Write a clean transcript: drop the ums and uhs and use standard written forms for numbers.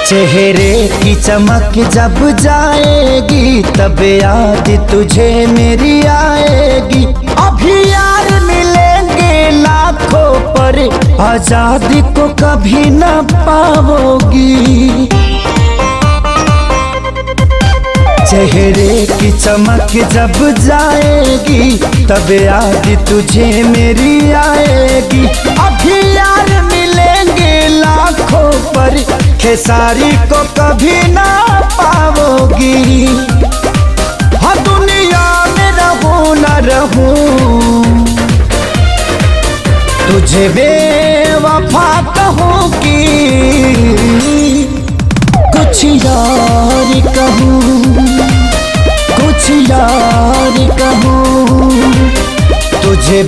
चेहरे की चमक जब जाएगी तब याद तुझे मेरी आएगी। अभी यार मिलेंगे लाखों पर आजादी को कभी न पाओगी। चेहरे की चमक जब जाएगी तब याद तुझे मेरी आएगी। अभी यार मिलेंगे लाखों पर खेसारी को कभी ना पाओगी। हाँ दुनिया में रहूं न रहूं तुझे बेवफा कहूँ कि कुछ यार कहूँ, कुछ यार कहूँ तुझे